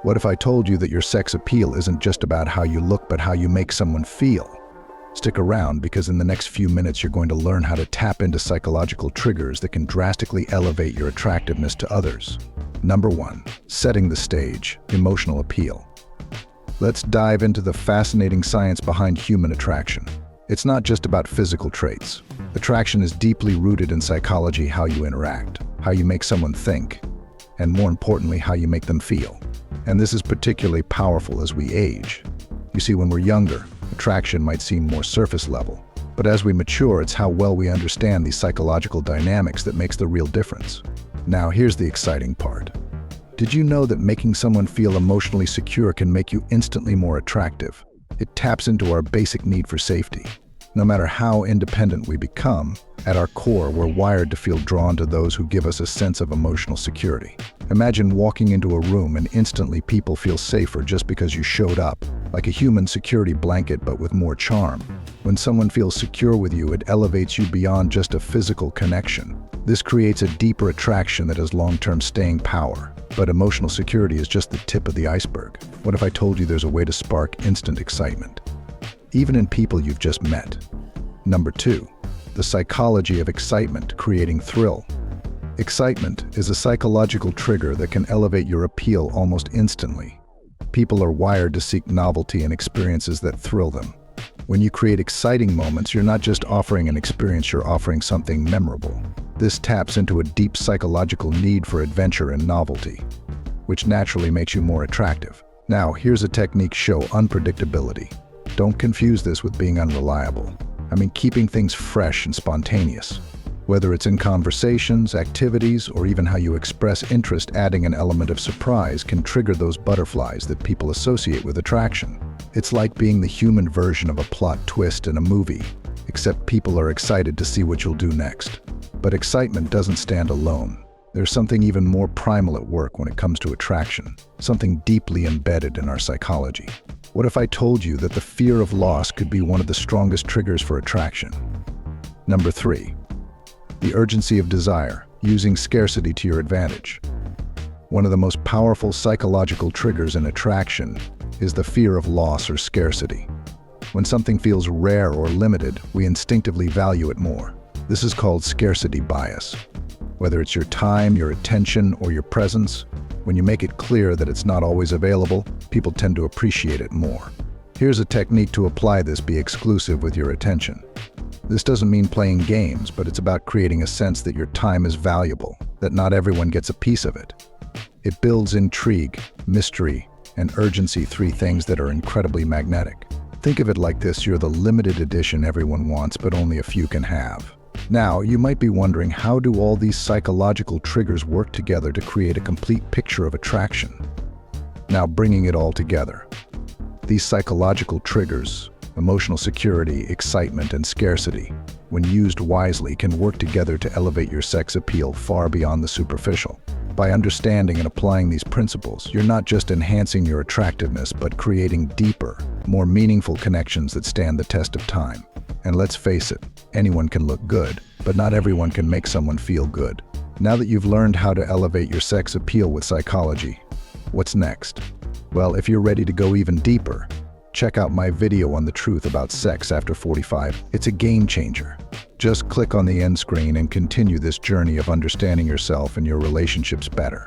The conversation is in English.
What if I told you that your sex appeal isn't just about how you look, but how you make someone feel? Stick around, because in the next few minutes you're going to learn how to tap into psychological triggers that can drastically elevate your attractiveness to others. Number 1. Setting the stage, emotional appeal. Let's dive into the fascinating science behind human attraction. It's not just about physical traits. Attraction is deeply rooted in psychology: how you interact, how you make someone think, and more importantly, how you make them feel. And this is particularly powerful as we age. You see, when we're younger, attraction might seem more surface level. But as we mature, it's how well we understand these psychological dynamics that makes the real difference. Now, here's the exciting part. Did you know that making someone feel emotionally secure can make you instantly more attractive? It taps into our basic need for safety. No matter how independent we become, at our core, we're wired to feel drawn to those who give us a sense of emotional security. Imagine walking into a room and instantly people feel safer just because you showed up, like a human security blanket but with more charm. When someone feels secure with you, it elevates you beyond just a physical connection. This creates a deeper attraction that has long-term staying power. But emotional security is just the tip of the iceberg. What if I told you there's a way to spark instant excitement, even in people you've just met? Number 2. The psychology of excitement, creating thrill. Excitement is a psychological trigger that can elevate your appeal almost instantly. People are wired to seek novelty and experiences that thrill them. When you create exciting moments, you're not just offering an experience, you're offering something memorable. This taps into a deep psychological need for adventure and novelty, which naturally makes you more attractive. Now, here's a technique: show unpredictability. Don't confuse this with being unreliable. I mean, keeping things fresh and spontaneous. Whether it's in conversations, activities, or even how you express interest, adding an element of surprise can trigger those butterflies that people associate with attraction. It's like being the human version of a plot twist in a movie, except people are excited to see what you'll do next. But excitement doesn't stand alone. There's something even more primal at work when it comes to attraction, something deeply embedded in our psychology. What if I told you that the fear of loss could be one of the strongest triggers for attraction? Number 3. The urgency of desire, using scarcity to your advantage. One of the most powerful psychological triggers in attraction is the fear of loss or scarcity. When something feels rare or limited, we instinctively value it more. This is called scarcity bias. Whether it's your time, your attention, or your presence, when you make it clear that it's not always available, people tend to appreciate it more. Here's a technique to apply this: be exclusive with your attention. This doesn't mean playing games, but it's about creating a sense that your time is valuable, that not everyone gets a piece of it. It builds intrigue, mystery, and urgency, 3 things that are incredibly magnetic. Think of it like this: you're the limited edition everyone wants, but only a few can have. Now, you might be wondering, how do all these psychological triggers work together to create a complete picture of attraction? Now, bringing it all together. These psychological triggers, emotional security, excitement, and scarcity, when used wisely, can work together to elevate your sex appeal far beyond the superficial. By understanding and applying these principles, you're not just enhancing your attractiveness, but creating deeper, more meaningful connections that stand the test of time. And let's face it, anyone can look good, but not everyone can make someone feel good. Now that you've learned how to elevate your sex appeal with psychology, what's next? Well, if you're ready to go even deeper, check out my video on the truth about sex after 45. It's a game changer. Just click on the end screen and continue this journey of understanding yourself and your relationships better.